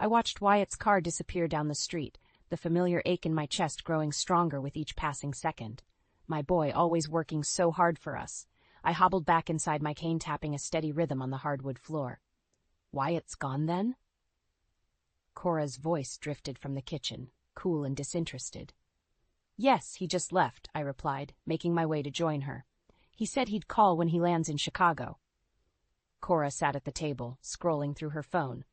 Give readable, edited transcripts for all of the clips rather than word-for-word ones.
I watched Wyatt's car disappear down the street, the familiar ache in my chest growing stronger with each passing second. My boy, always working so hard for us. I hobbled back inside, my cane tapping a steady rhythm on the hardwood floor. Wyatt's gone then? Cora's voice drifted from the kitchen, cool and disinterested. Yes, he just left, I replied, making my way to join her. He said he'd call when he lands in Chicago. Cora sat at the table, scrolling through her phone.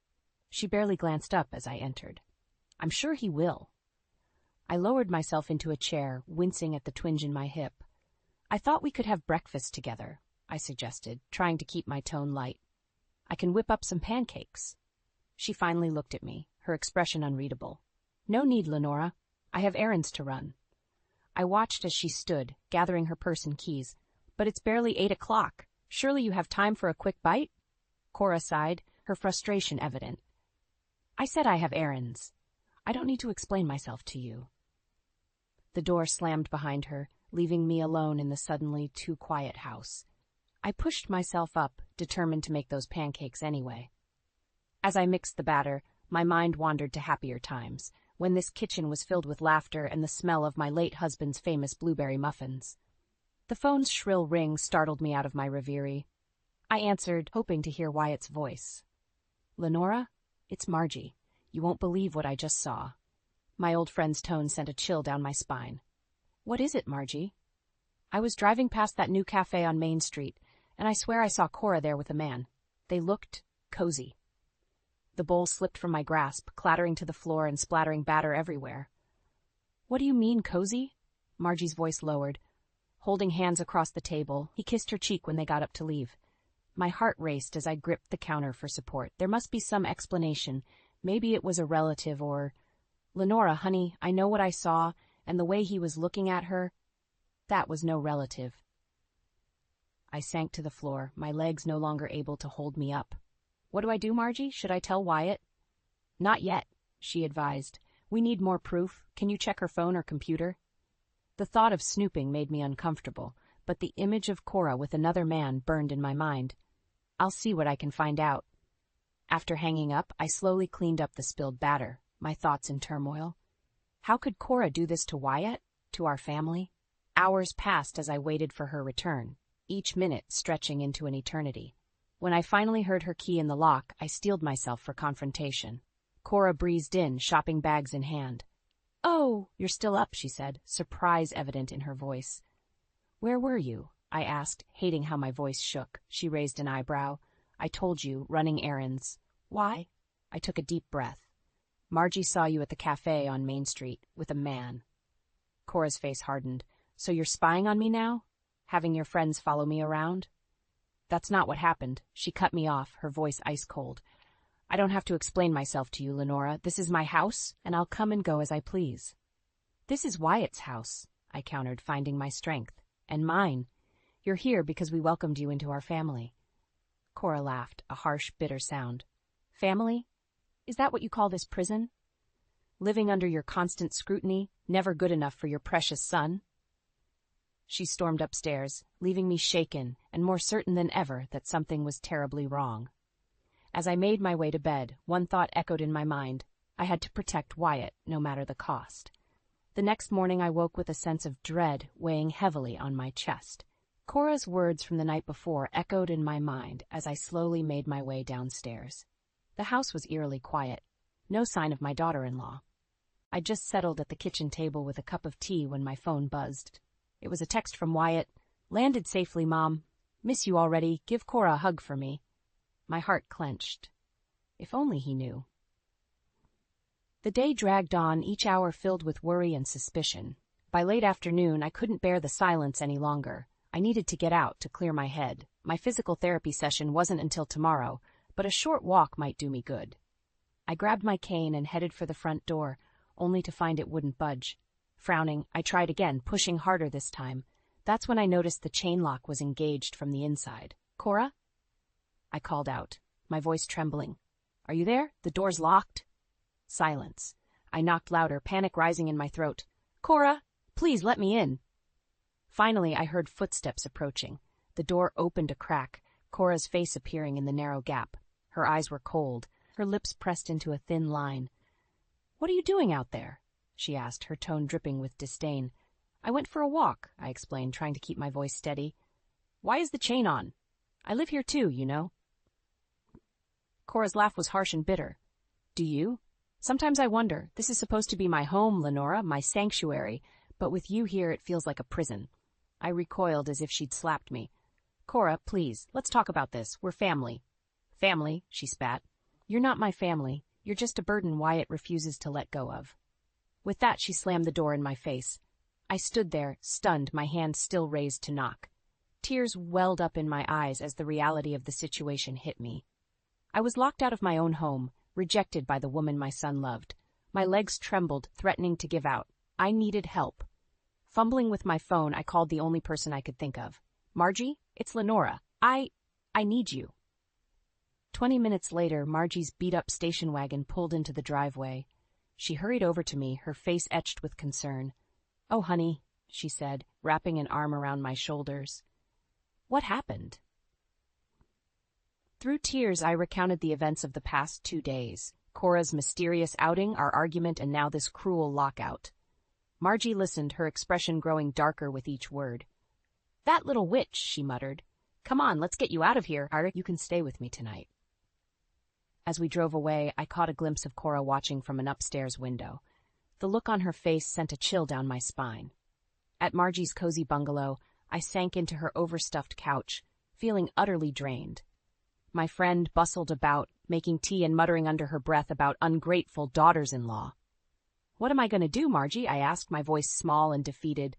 She barely glanced up as I entered. I'm sure he will. I lowered myself into a chair, wincing at the twinge in my hip. I thought we could have breakfast together, I suggested, trying to keep my tone light. I can whip up some pancakes. She finally looked at me, her expression unreadable. No need, Lenora. I have errands to run. I watched as she stood, gathering her purse and keys. But it's barely 8 o'clock. Surely you have time for a quick bite? Cora sighed, her frustration evident. I said I have errands. I don't need to explain myself to you. The door slammed behind her, leaving me alone in the suddenly too quiet house. I pushed myself up, determined to make those pancakes anyway. As I mixed the batter, my mind wandered to happier times, when this kitchen was filled with laughter and the smell of my late husband's famous blueberry muffins. The phone's shrill ring startled me out of my reverie. I answered, hoping to hear Wyatt's voice. Lenora, it's Margie. You won't believe what I just saw. My old friend's tone sent a chill down my spine. What is it, Margie? I was driving past that new cafe on Main Street, and I swear I saw Cora there with a man. They looked cozy. The bowl slipped from my grasp, clattering to the floor and splattering batter everywhere. What do you mean, cozy? Margie's voice lowered. Holding hands across the table, he kissed her cheek when they got up to leave. My heart raced as I gripped the counter for support. There must be some explanation. Maybe it was a relative or... Lenora, honey, I know what I saw, and the way he was looking at her. That was no relative. I sank to the floor, my legs no longer able to hold me up. What do I do, Margie? Should I tell Wyatt? Not yet, she advised. We need more proof. Can you check her phone or computer? The thought of snooping made me uncomfortable, but the image of Cora with another man burned in my mind. I'll see what I can find out. After hanging up, I slowly cleaned up the spilled batter, my thoughts in turmoil. How could Cora do this to Wyatt? To our family? Hours passed as I waited for her return, each minute stretching into an eternity. When I finally heard her key in the lock, I steeled myself for confrontation. Cora breezed in, shopping bags in hand. Oh, you're still up, she said, surprise evident in her voice. Where were you? I asked, hating how my voice shook. She raised an eyebrow. I told you, running errands. Why? I took a deep breath. Margie saw you at the cafe on Main Street, with a man. Cora's face hardened. So you're spying on me now? Having your friends follow me around? That's not what happened. She cut me off, her voice ice cold. I don't have to explain myself to you, Lenora. This is my house, and I'll come and go as I please. This is Wyatt's house, I countered, finding my strength. And mine. You're here because we welcomed you into our family. Cora laughed, a harsh, bitter sound. Family? Is that what you call this prison? Living under your constant scrutiny, never good enough for your precious son? She stormed upstairs, leaving me shaken and more certain than ever that something was terribly wrong. As I made my way to bed, one thought echoed in my mind. I had to protect Wyatt, no matter the cost. The next morning I woke with a sense of dread weighing heavily on my chest. Cora's words from the night before echoed in my mind as I slowly made my way downstairs. The house was eerily quiet. No sign of my daughter-in-law. I just settled at the kitchen table with a cup of tea when my phone buzzed. It was a text from Wyatt. Landed safely, Mom. Miss you already. Give Cora a hug for me. My heart clenched. If only he knew. The day dragged on, each hour filled with worry and suspicion. By late afternoon, I couldn't bear the silence any longer. I needed to get out to clear my head. My physical therapy session wasn't until tomorrow, but a short walk might do me good. I grabbed my cane and headed for the front door, only to find it wouldn't budge. Frowning, I tried again, pushing harder this time. That's when I noticed the chain lock was engaged from the inside. Cora? I called out, my voice trembling. Are you there? The door's locked. Silence. I knocked louder, panic rising in my throat. Cora, please let me in. Finally, I heard footsteps approaching. The door opened a crack, Cora's face appearing in the narrow gap. Her eyes were cold. her lips pressed into a thin line. "What are you doing out there?" she asked, her tone dripping with disdain. "I went for a walk," I explained, trying to keep my voice steady. "Why is the chain on? I live here too, you know." Cora's laugh was harsh and bitter. "Do you? Sometimes I wonder. This is supposed to be my home, Lenora, my sanctuary, but with you here it feels like a prison." I recoiled as if she'd slapped me. "Cora, please, let's talk about this. We're family." "Family," she spat. "You're not my family. You're just a burden Wyatt refuses to let go of." With that, she slammed the door in my face. I stood there, stunned, my hand still raised to knock. Tears welled up in my eyes as the reality of the situation hit me. I was locked out of my own home, rejected by the woman my son loved. My legs trembled, threatening to give out. I needed help. Fumbling with my phone, I called the only person I could think of. "Margie, it's Lenora. I need you." 20 minutes later, Margie's beat-up station wagon pulled into the driveway. She hurried over to me, her face etched with concern. "Oh, honey," she said, wrapping an arm around my shoulders. "What happened?" Through tears, I recounted the events of the past 2 days. Cora's mysterious outing, our argument, and now this cruel lockout. Margie listened, her expression growing darker with each word. "That little witch," she muttered. "Come on, let's get you out of here. You can stay with me tonight." As we drove away, I caught a glimpse of Cora watching from an upstairs window. The look on her face sent a chill down my spine. At Margie's cozy bungalow, I sank into her overstuffed couch, feeling utterly drained. My friend bustled about, making tea and muttering under her breath about ungrateful daughters-in-law. "What am I going to do, Margie?" I asked, my voice small and defeated.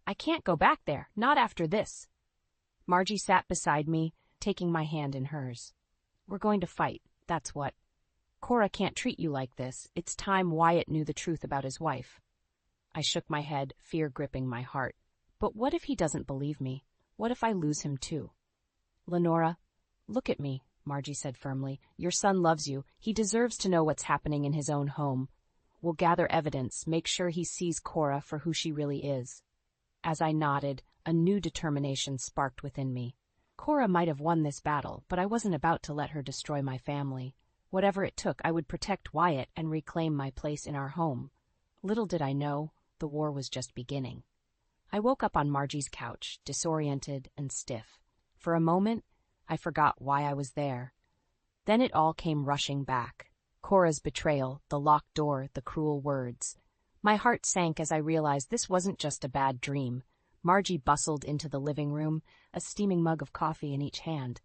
"I can't go back there, not after this." Margie sat beside me, taking my hand in hers. "We're going to fight, that's what. Cora can't treat you like this. It's time Wyatt knew the truth about his wife." I shook my head, fear gripping my heart. But what if he doesn't believe me? What if I lose him too? "Lenora, look at me," Margie said firmly. "Your son loves you. He deserves to know what's happening in his own home. We'll gather evidence, make sure he sees Cora for who she really is." As I nodded, a new determination sparked within me. Cora might have won this battle, but I wasn't about to let her destroy my family. Whatever it took, I would protect Wyatt and reclaim my place in our home. Little did I know, the war was just beginning. I woke up on Margie's couch, disoriented and stiff. For a moment, I forgot why I was there. Then it all came rushing back. Cora's betrayal, the locked door, the cruel words. My heart sank as I realized this wasn't just a bad dream. Margie bustled into the living room, a steaming mug of coffee in each hand.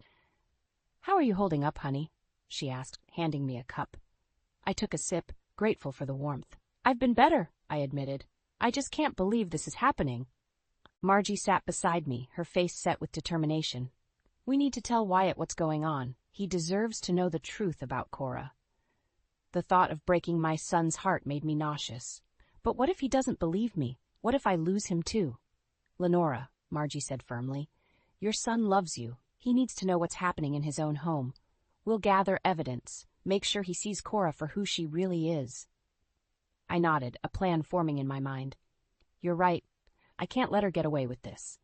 "How are you holding up, honey?" she asked, handing me a cup. I took a sip, grateful for the warmth. "I've been better," I admitted. "I just can't believe this is happening." Margie sat beside me, her face set with determination. "We need to tell Wyatt what's going on. He deserves to know the truth about Cora." The thought of breaking my son's heart made me nauseous. But what if he doesn't believe me? What if I lose him too? "Lenora," Margie said firmly, "your son loves you. He needs to know what's happening in his own home. We'll gather evidence, make sure he sees Cora for who she really is." I nodded, a plan forming in my mind. "You're right. I can't let her get away with this."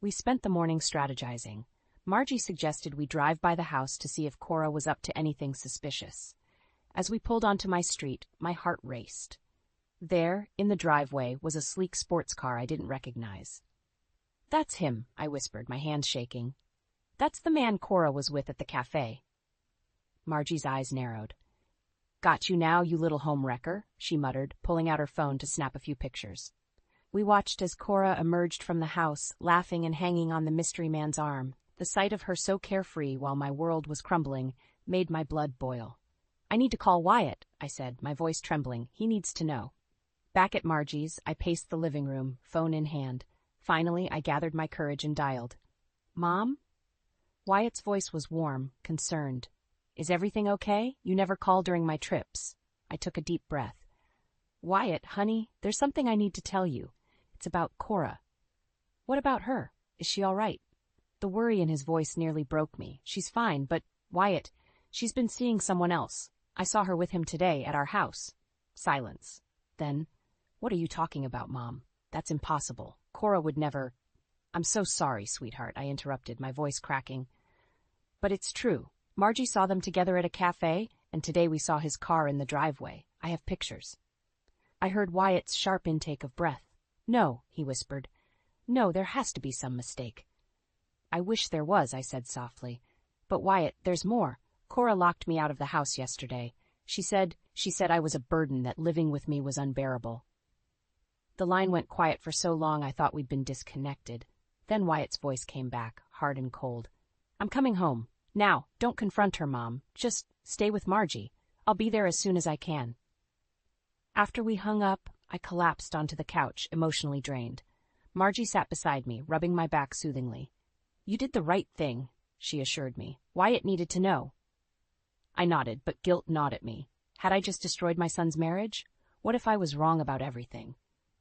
We spent the morning strategizing. Margie suggested we drive by the house to see if Cora was up to anything suspicious. As we pulled onto my street, my heart raced. There, in the driveway, was a sleek sports car I didn't recognize. "That's him," I whispered, my hands shaking. "That's the man Cora was with at the cafe." Margie's eyes narrowed. "Got you now, you little home wrecker," she muttered, pulling out her phone to snap a few pictures. We watched as Cora emerged from the house, laughing and hanging on the mystery man's arm. The sight of her so carefree while my world was crumbling made my blood boil. "I need to call Wyatt," I said, my voice trembling. "He needs to know." Back at Margie's, I paced the living room, phone in hand. Finally, I gathered my courage and dialed. "Mom?" Wyatt's voice was warm, concerned. "Is everything okay? You never call during my trips." I took a deep breath. "Wyatt, honey, there's something I need to tell you. It's about Cora." "What about her? Is she all right?" The worry in his voice nearly broke me. "She's fine, but, Wyatt, she's been seeing someone else. I saw her with him today at our house." Silence. Then, "What are you talking about, Mom? That's impossible. Cora would never—" "I'm so sorry, sweetheart," I interrupted, my voice cracking. "But it's true. Margie saw them together at a cafe, and today we saw his car in the driveway. I have pictures. I heard Wyatt's sharp intake of breath. No, he whispered. No, there has to be some mistake. I wish there was, I said softly. But Wyatt, there's more. Cora locked me out of the house yesterday. She said I was a burden, that living with me was unbearable. The line went quiet for so long I thought we'd been disconnected. Then Wyatt's voice came back, hard and cold. I'm coming home. Now, don't confront her, Mom. Just stay with Margie. I'll be there as soon as I can. After we hung up, I collapsed onto the couch, emotionally drained. Margie sat beside me, rubbing my back soothingly. You did the right thing, she assured me. Wyatt needed to know. I nodded, but guilt gnawed at me. Had I just destroyed my son's marriage? What if I was wrong about everything?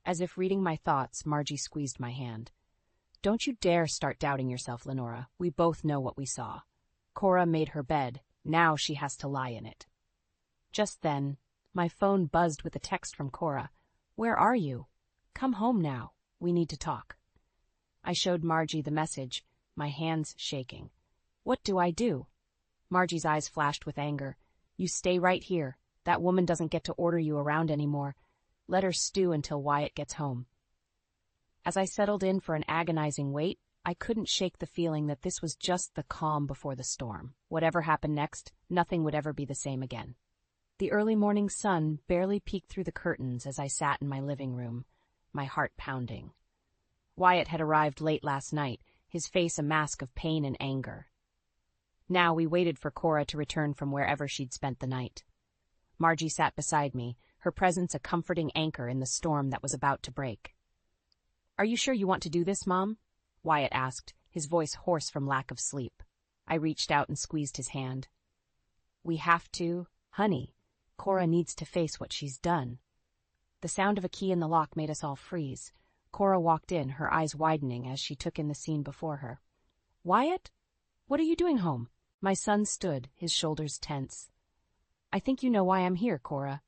As if reading my thoughts, Margie squeezed my hand. Don't you dare start doubting yourself, Lenora. We both know what we saw. Cora made her bed. Now she has to lie in it. Just then, my phone buzzed with a text from Cora. Where are you? Come home now. We need to talk. I showed Margie the message, my hands shaking. What do I do? Margie's eyes flashed with anger. You stay right here. That woman doesn't get to order you around anymore. Let her stew until Wyatt gets home. As I settled in for an agonizing wait, I couldn't shake the feeling that this was just the calm before the storm. Whatever happened next, nothing would ever be the same again. The early morning sun barely peeked through the curtains as I sat in my living room, my heart pounding. Wyatt had arrived late last night, his face a mask of pain and anger. Now we waited for Cora to return from wherever she'd spent the night. Margie sat beside me, her presence a comforting anchor in the storm that was about to break. Are you sure you want to do this, Mom? Wyatt asked, his voice hoarse from lack of sleep. I reached out and squeezed his hand. We have to, honey. Cora needs to face what she's done. The sound of a key in the lock made us all freeze. Cora walked in, her eyes widening as she took in the scene before her. Wyatt? What are you doing home? My son stood, his shoulders tense. I think you know why I'm here, Cora.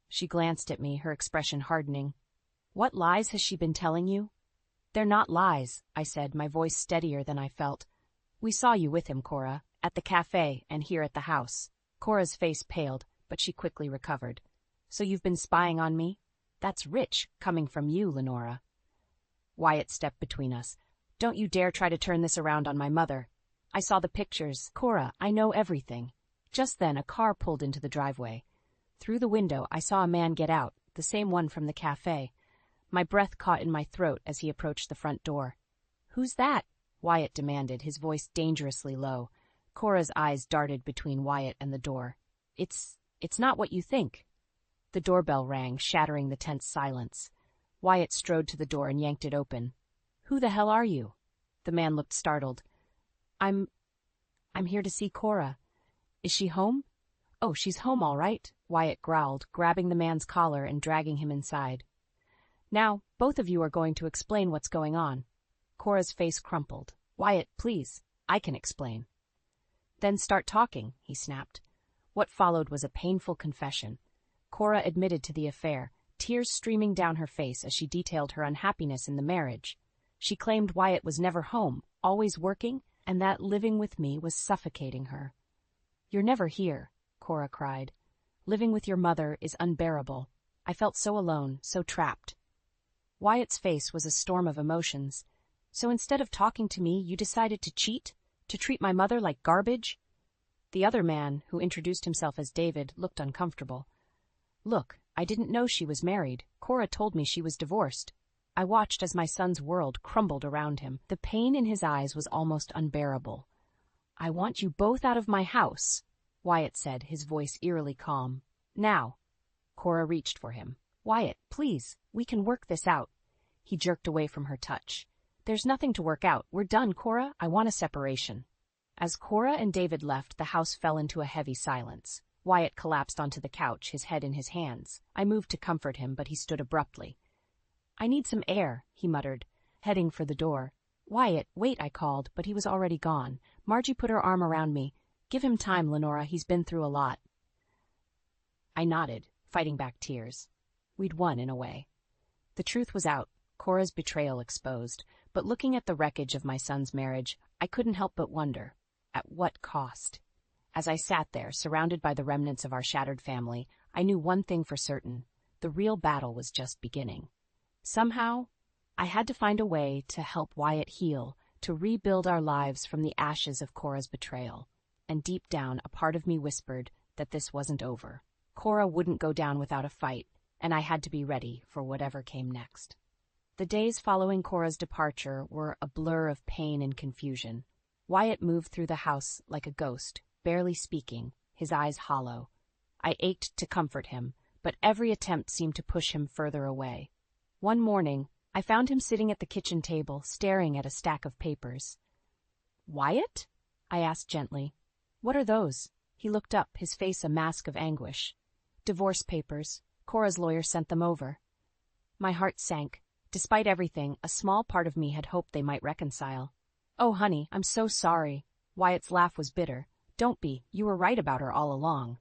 She glanced at me, her expression hardening. What lies has she been telling you? They're not lies, I said, my voice steadier than I felt. We saw you with him, Cora, at the cafe and here at the house. Cora's face paled, but she quickly recovered. So you've been spying on me? That's rich, coming from you, Lenora. Wyatt stepped between us. Don't you dare try to turn this around on my mother. I saw the pictures. Cora, I know everything. Just then, a car pulled into the driveway. Through the window, I saw a man get out, the same one from the cafe. My breath caught in my throat as he approached the front door. Who's that? Wyatt demanded, his voice dangerously low. Cora's eyes darted between Wyatt and the door. It's not what you think. The doorbell rang, shattering the tense silence. Wyatt strode to the door and yanked it open. Who the hell are you? The man looked startled. I'm here to see Cora. Is she home? Oh, she's home all right, Wyatt growled, grabbing the man's collar and dragging him inside. Now, both of you are going to explain what's going on. Cora's face crumpled. Wyatt, please, I can explain. Then start talking, he snapped. What followed was a painful confession. Cora admitted to the affair, tears streaming down her face as she detailed her unhappiness in the marriage. She claimed Wyatt was never home, always working, and that living with me was suffocating her. You're never here, Cora cried. Living with your mother is unbearable. I felt so alone, so trapped. Wyatt's face was a storm of emotions. So instead of talking to me, you decided to cheat? To treat my mother like garbage? The other man, who introduced himself as David, looked uncomfortable. Look, I didn't know she was married. Cora told me she was divorced. I watched as my son's world crumbled around him. The pain in his eyes was almost unbearable. I want you both out of my house, Wyatt said, his voice eerily calm. Now. Cora reached for him. Wyatt, please, we can work this out. He jerked away from her touch. There's nothing to work out. We're done, Cora. I want a separation. As Cora and David left, the house fell into a heavy silence. Wyatt collapsed onto the couch, his head in his hands. I moved to comfort him, but he stood abruptly. I need some air, he muttered, heading for the door. Wyatt, wait, I called, but he was already gone. Margie put her arm around me. Give him time, Lenora. He's been through a lot. I nodded, fighting back tears. We'd won in a way. The truth was out, Cora's betrayal exposed, but looking at the wreckage of my son's marriage, I couldn't help but wonder, at what cost? As I sat there, surrounded by the remnants of our shattered family, I knew one thing for certain: the real battle was just beginning. Somehow, I had to find a way to help Wyatt heal, to rebuild our lives from the ashes of Cora's betrayal. And deep down, a part of me whispered that this wasn't over. Cora wouldn't go down without a fight, and I had to be ready for whatever came next. The days following Cora's departure were a blur of pain and confusion. Wyatt moved through the house like a ghost, barely speaking, his eyes hollow. I ached to comfort him, but every attempt seemed to push him further away. One morning, I found him sitting at the kitchen table, staring at a stack of papers. "Wyatt?" I asked gently. "What are those?" He looked up, his face a mask of anguish. "Divorce papers. Cora's lawyer sent them over." My heart sank. Despite everything, a small part of me had hoped they might reconcile. "Oh, honey, I'm so sorry." Wyatt's laugh was bitter. "Don't be. You were right about her all along."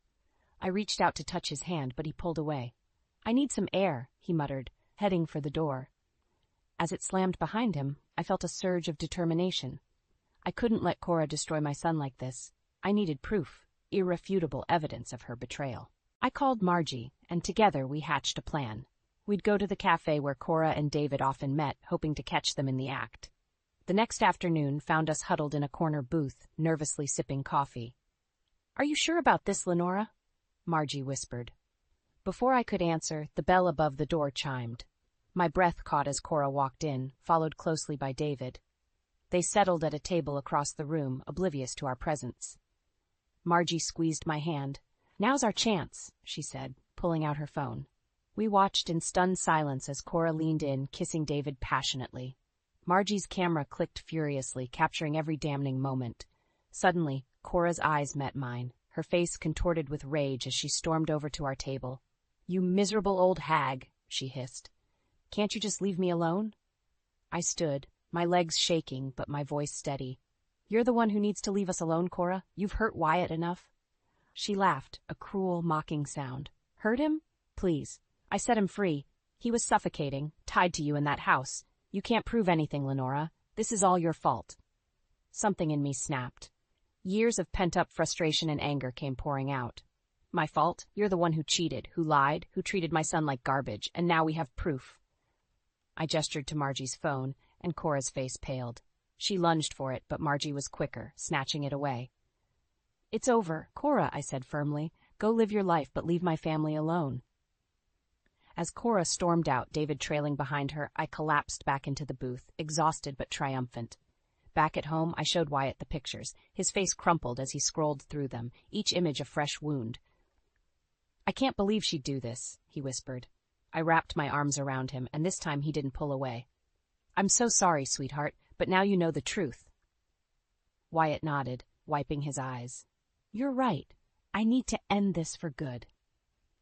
I reached out to touch his hand, but he pulled away. "I need some air," he muttered, heading for the door. As it slammed behind him, I felt a surge of determination. I couldn't let Cora destroy my son like this. I needed proof, irrefutable evidence of her betrayal. I called Margie, and together we hatched a plan. We'd go to the cafe where Cora and David often met, hoping to catch them in the act. The next afternoon found us huddled in a corner booth, nervously sipping coffee. "Are you sure about this, Lenora?" Margie whispered. Before I could answer, the bell above the door chimed. My breath caught as Cora walked in, followed closely by David. They settled at a table across the room, oblivious to our presence. Margie squeezed my hand. "Now's our chance," she said, pulling out her phone. We watched in stunned silence as Cora leaned in, kissing David passionately. Margie's camera clicked furiously, capturing every damning moment. Suddenly, Cora's eyes met mine, her face contorted with rage as she stormed over to our table. "You miserable old hag," she hissed. "Can't you just leave me alone?" I stood, my legs shaking, but my voice steady. "You're the one who needs to leave us alone, Cora. You've hurt Wyatt enough." She laughed, a cruel, mocking sound. "Hurt him? Please. I set him free. He was suffocating, tied to you in that house. You can't prove anything, Lenora. This is all your fault." Something in me snapped. Years of pent-up frustration and anger came pouring out. "My fault? You're the one who cheated, who lied, who treated my son like garbage, and now we have proof." I gestured to Margie's phone, and Cora's face paled. She lunged for it, but Margie was quicker, snatching it away. "It's over, Cora," I said firmly. "Go live your life, but leave my family alone." As Cora stormed out, David trailing behind her, I collapsed back into the booth, exhausted but triumphant. Back at home, I showed Wyatt the pictures. His face crumpled as he scrolled through them, each image a fresh wound. "I can't believe she'd do this," he whispered. I wrapped my arms around him, and this time he didn't pull away. "I'm so sorry, sweetheart, but now you know the truth." Wyatt nodded, wiping his eyes. "You're right. I need to end this for good."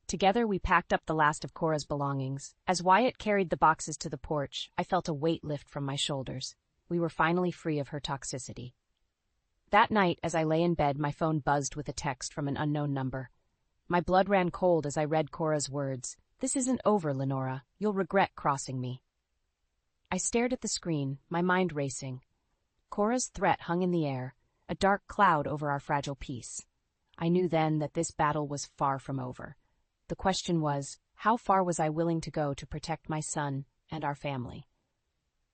Together we packed up the last of Cora's belongings. As Wyatt carried the boxes to the porch, I felt a weight lift from my shoulders. We were finally free of her toxicity. That night, as I lay in bed, my phone buzzed with a text from an unknown number. My blood ran cold as I read Cora's words. "This isn't over, Lenora. You'll regret crossing me." I stared at the screen, my mind racing. Cora's threat hung in the air, a dark cloud over our fragile peace. I knew then that this battle was far from over. The question was, how far was I willing to go to protect my son and our family?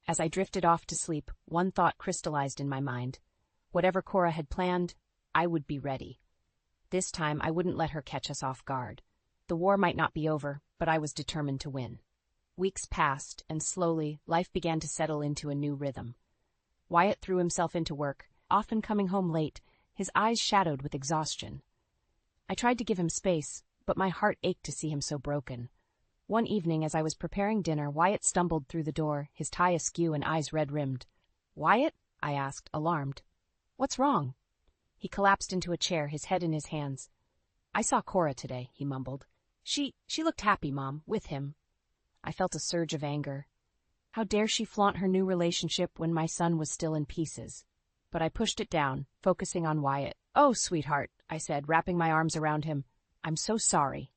As I drifted off to sleep, one thought crystallized in my mind. Whatever Cora had planned, I would be ready. This time I wouldn't let her catch us off guard. The war might not be over, but I was determined to win. Weeks passed, and slowly, life began to settle into a new rhythm. Wyatt threw himself into work, often coming home late, his eyes shadowed with exhaustion. I tried to give him space, but my heart ached to see him so broken. One evening, as I was preparing dinner, Wyatt stumbled through the door, his tie askew and eyes red-rimmed. "Wyatt?" I asked, alarmed. "What's wrong?" He collapsed into a chair, his head in his hands. "I saw Cora today," he mumbled. She looked happy, Mom, with him." I felt a surge of anger. How dare she flaunt her new relationship when my son was still in pieces? But I pushed it down, focusing on Wyatt. "Oh, sweetheart," I said, wrapping my arms around him. "I'm so sorry."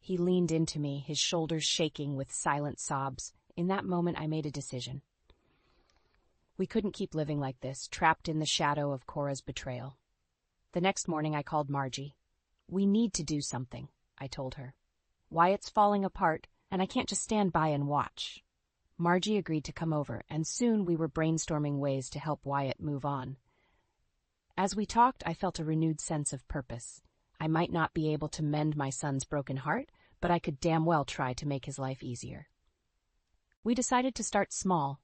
He leaned into me, his shoulders shaking with silent sobs. In that moment, I made a decision. We couldn't keep living like this, trapped in the shadow of Cora's betrayal. The next morning I called Margie. "We need to do something," I told her. "Wyatt's falling apart, and I can't just stand by and watch." Margie agreed to come over, and soon we were brainstorming ways to help Wyatt move on. As we talked, I felt a renewed sense of purpose. I might not be able to mend my son's broken heart, but I could damn well try to make his life easier. We decided to start small.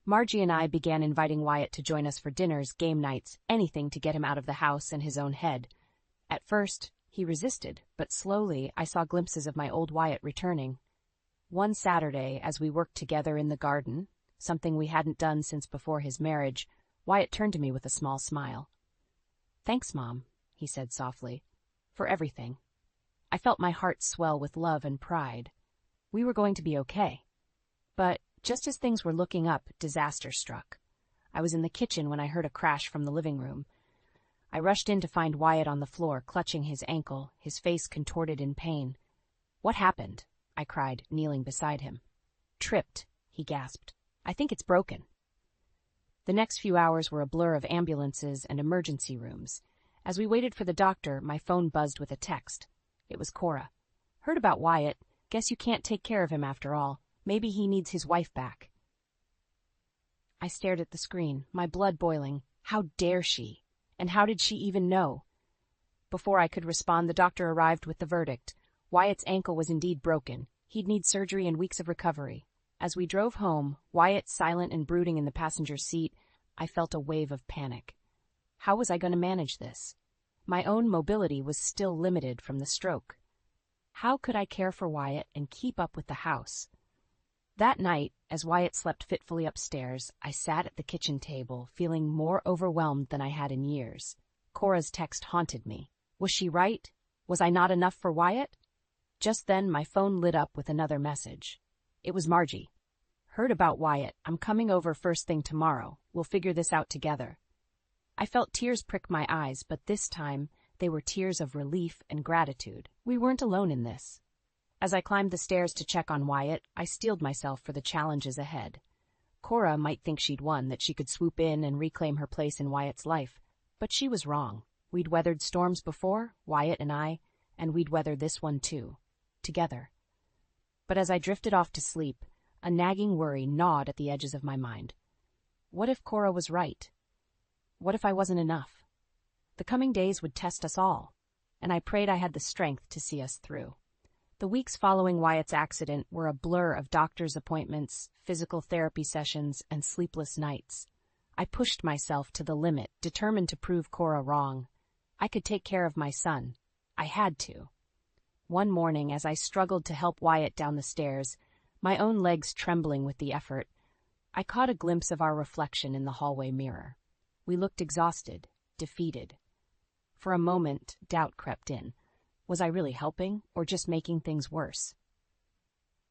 Margie and I began inviting Wyatt to join us for dinners, game nights, anything to get him out of the house and his own head. At first, he resisted, but slowly I saw glimpses of my old Wyatt returning. One Saturday, as we worked together in the garden, something we hadn't done since before his marriage, Wyatt turned to me with a small smile. "Thanks, Mom," he said softly, "for everything." I felt my heart swell with love and pride. We were going to be okay. But just as things were looking up, disaster struck. I was in the kitchen when I heard a crash from the living room. I rushed in to find Wyatt on the floor, clutching his ankle, his face contorted in pain. "What happened?" I cried, kneeling beside him. "Tripped," he gasped. "I think it's broken." The next few hours were a blur of ambulances and emergency rooms. As we waited for the doctor, my phone buzzed with a text. It was Cora. "Heard about Wyatt. Guess you can't take care of him after all. Maybe he needs his wife back." I stared at the screen, my blood boiling. How dare she? And how did she even know? Before I could respond, the doctor arrived with the verdict. Wyatt's ankle was indeed broken. He'd need surgery and weeks of recovery. As we drove home, Wyatt silent and brooding in the passenger seat, I felt a wave of panic. How was I going to manage this? My own mobility was still limited from the stroke. How could I care for Wyatt and keep up with the house? That night, as Wyatt slept fitfully upstairs, I sat at the kitchen table, feeling more overwhelmed than I had in years. Cora's text haunted me. Was she right? Was I not enough for Wyatt? Just then, my phone lit up with another message. It was Margie. "Heard about Wyatt. I'm coming over first thing tomorrow. We'll figure this out together." I felt tears prick my eyes, but this time they were tears of relief and gratitude. We weren't alone in this. As I climbed the stairs to check on Wyatt, I steeled myself for the challenges ahead. Cora might think she'd won, that she could swoop in and reclaim her place in Wyatt's life, but she was wrong. We'd weathered storms before, Wyatt and I, and we'd weather this one too, together. But as I drifted off to sleep, a nagging worry gnawed at the edges of my mind. What if Cora was right? What if I wasn't enough? The coming days would test us all, and I prayed I had the strength to see us through. The weeks following Wyatt's accident were a blur of doctor's appointments, physical therapy sessions, and sleepless nights. I pushed myself to the limit, determined to prove Cora wrong. I could take care of my son. I had to. One morning, as I struggled to help Wyatt down the stairs, my own legs trembling with the effort, I caught a glimpse of our reflection in the hallway mirror. We looked exhausted, defeated. For a moment, doubt crept in. Was I really helping, or just making things worse?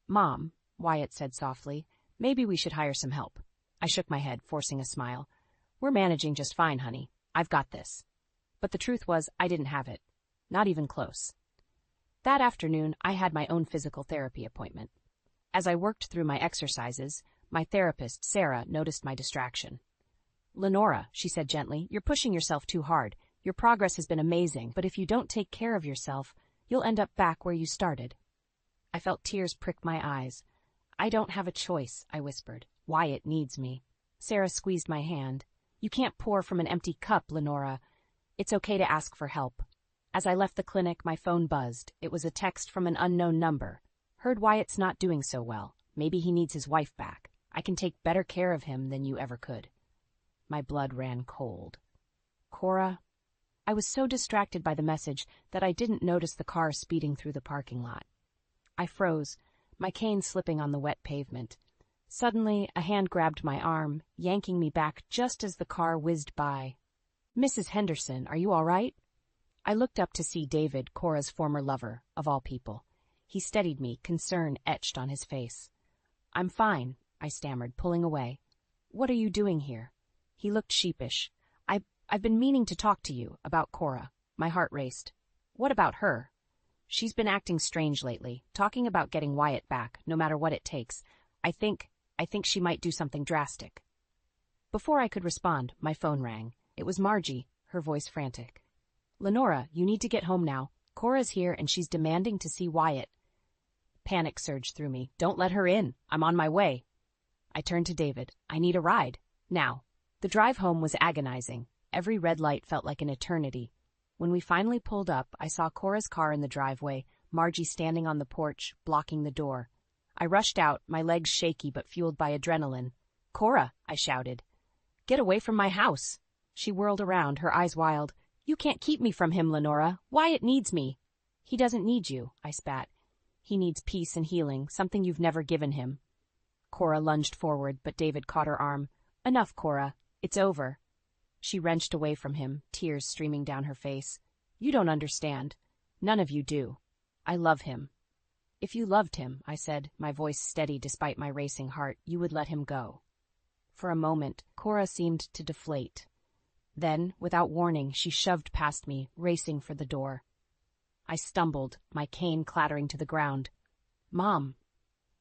"Mom," Wyatt said softly, "maybe we should hire some help." I shook my head, forcing a smile. "We're managing just fine, honey. I've got this." But the truth was, I didn't have it. Not even close. That afternoon, I had my own physical therapy appointment. As I worked through my exercises, my therapist, Sarah, noticed my distraction. "Lenora," she said gently, "you're pushing yourself too hard. Your progress has been amazing, but if you don't take care of yourself, you'll end up back where you started." I felt tears prick my eyes. "I don't have a choice," I whispered. "Wyatt needs me." Sarah squeezed my hand. "You can't pour from an empty cup, Lenora. It's okay to ask for help." As I left the clinic, my phone buzzed. It was a text from an unknown number. "Heard Wyatt's not doing so well. Maybe he needs his wife back. I can take better care of him than you ever could." My blood ran cold. Cora? I was so distracted by the message that I didn't notice the car speeding through the parking lot. I froze, my cane slipping on the wet pavement. Suddenly, a hand grabbed my arm, yanking me back just as the car whizzed by. "Mrs. Henderson, are you all right?" I looked up to see David, Cora's former lover, of all people. He steadied me, concern etched on his face. "I'm fine," I stammered, pulling away. "What are you doing here?" He looked sheepish. I've been meaning to talk to you about Cora." My heart raced. "What about her?" "She's been acting strange lately, talking about getting Wyatt back, no matter what it takes. I think she might do something drastic." Before I could respond, my phone rang. It was Margie, her voice frantic. Lenora, you need to get home now. Cora's here and she's demanding to see Wyatt. Panic surged through me. Don't let her in. I'm on my way. I turned to David. I need a ride. Now. The drive home was agonizing. Every red light felt like an eternity. When we finally pulled up, I saw Cora's car in the driveway, Margie standing on the porch, blocking the door. I rushed out, my legs shaky but fueled by adrenaline. Cora, I shouted. Get away from my house. She whirled around, her eyes wild. You can't keep me from him, Lenora. Wyatt needs me. He doesn't need you, I spat. He needs peace and healing, something you've never given him. Cora lunged forward, but David caught her arm. Enough, Cora. It's over. She wrenched away from him, tears streaming down her face. You don't understand. None of you do. I love him. If you loved him, I said, my voice steady despite my racing heart, you would let him go. For a moment, Cora seemed to deflate. Then, without warning, she shoved past me, racing for the door. I stumbled, my cane clattering to the ground. Mom!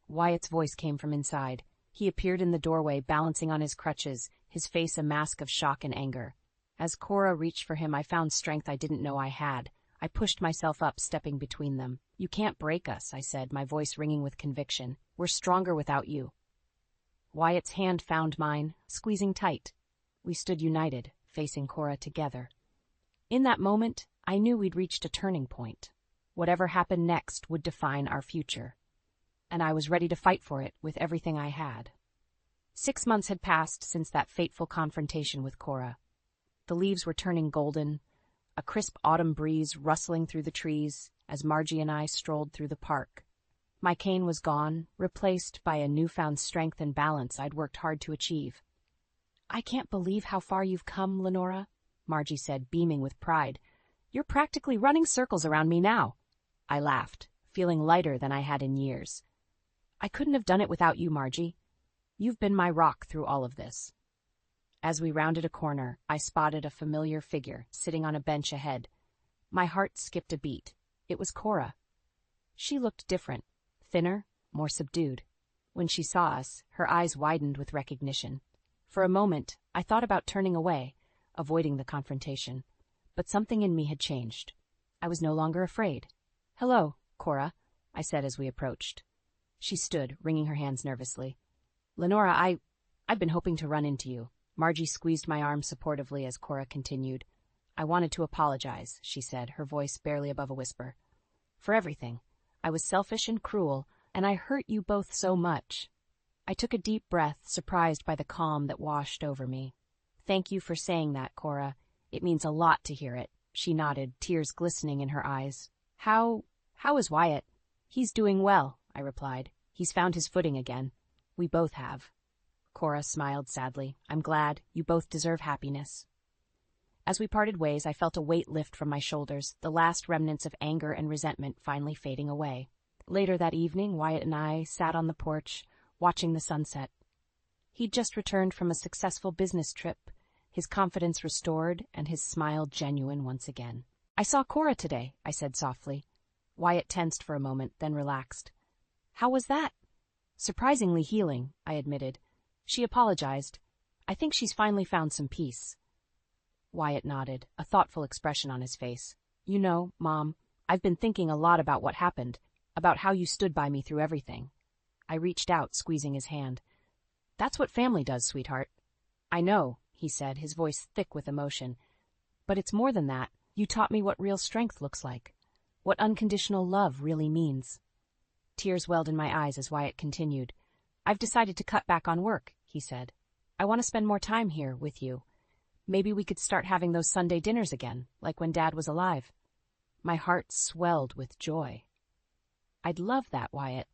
Wyatt's voice came from inside. He appeared in the doorway, balancing on his crutches, his face a mask of shock and anger. As Cora reached for him, I found strength I didn't know I had. I pushed myself up, stepping between them. You can't break us, I said, my voice ringing with conviction. We're stronger without you. Wyatt's hand found mine, squeezing tight. We stood united, facing Cora together. In that moment, I knew we'd reached a turning point. Whatever happened next would define our future. And I was ready to fight for it with everything I had. 6 months had passed since that fateful confrontation with Cora. The leaves were turning golden, a crisp autumn breeze rustling through the trees as Margie and I strolled through the park. My cane was gone, replaced by a newfound strength and balance I'd worked hard to achieve. I can't believe how far you've come, Lenora, Margie said, beaming with pride. You're practically running circles around me now. I laughed, feeling lighter than I had in years. I couldn't have done it without you, Margie. You've been my rock through all of this. As we rounded a corner, I spotted a familiar figure sitting on a bench ahead. My heart skipped a beat. It was Cora. She looked different, thinner, more subdued. When she saw us, her eyes widened with recognition. For a moment, I thought about turning away, avoiding the confrontation. But something in me had changed. I was no longer afraid. Hello, Cora, I said as we approached. She stood, wringing her hands nervously. Lenora, I've been hoping to run into you. Margie squeezed my arm supportively as Cora continued. I wanted to apologize, she said, her voice barely above a whisper. For everything. I was selfish and cruel, and I hurt you both so much. I took a deep breath, surprised by the calm that washed over me. Thank you for saying that, Cora. It means a lot to hear it. She nodded, tears glistening in her eyes. How is Wyatt? He's doing well, I replied. He's found his footing again. We both have. Cora smiled sadly. I'm glad. You both deserve happiness. As we parted ways, I felt a weight lift from my shoulders, the last remnants of anger and resentment finally fading away. Later that evening, Wyatt and I sat on the porch, watching the sunset. He'd just returned from a successful business trip, his confidence restored and his smile genuine once again. I saw Cora today, I said softly. Wyatt tensed for a moment, then relaxed. How was that? Surprisingly healing, I admitted. She apologized. I think she's finally found some peace. Wyatt nodded, a thoughtful expression on his face. You know, Mom, I've been thinking a lot about what happened, about how you stood by me through everything. I reached out, squeezing his hand. That's what family does, sweetheart. I know, he said, his voice thick with emotion. But it's more than that. You taught me what real strength looks like, what unconditional love really means. Tears welled in my eyes as Wyatt continued. I've decided to cut back on work, he said. I want to spend more time here with you. Maybe we could start having those Sunday dinners again, like when Dad was alive. My heart swelled with joy. I'd love that, Wyatt.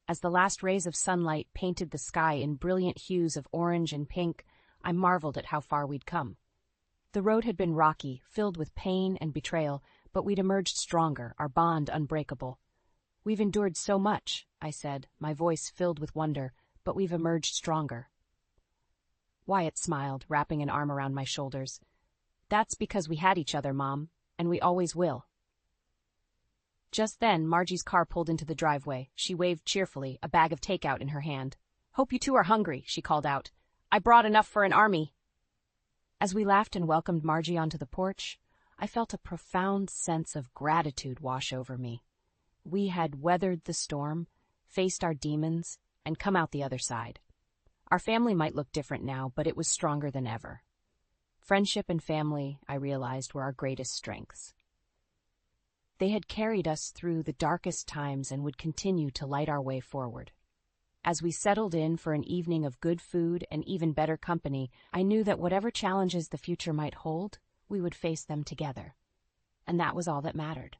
As the last rays of sunlight painted the sky in brilliant hues of orange and pink, I marveled at how far we'd come. The road had been rocky, filled with pain and betrayal, but we'd emerged stronger, our bond unbreakable. We've endured so much, I said, my voice filled with wonder, but we've emerged stronger. Wyatt smiled, wrapping an arm around my shoulders. That's because we had each other, Mom, and we always will. Just then, Margie's car pulled into the driveway. She waved cheerfully, a bag of takeout in her hand. Hope you two are hungry, she called out. I brought enough for an army. As we laughed and welcomed Margie onto the porch, I felt a profound sense of gratitude wash over me. We had weathered the storm, faced our demons, and come out the other side. Our family might look different now, but it was stronger than ever. Friendship and family, I realized, were our greatest strengths. They had carried us through the darkest times and would continue to light our way forward. As we settled in for an evening of good food and even better company, I knew that whatever challenges the future might hold, we would face them together. And that was all that mattered.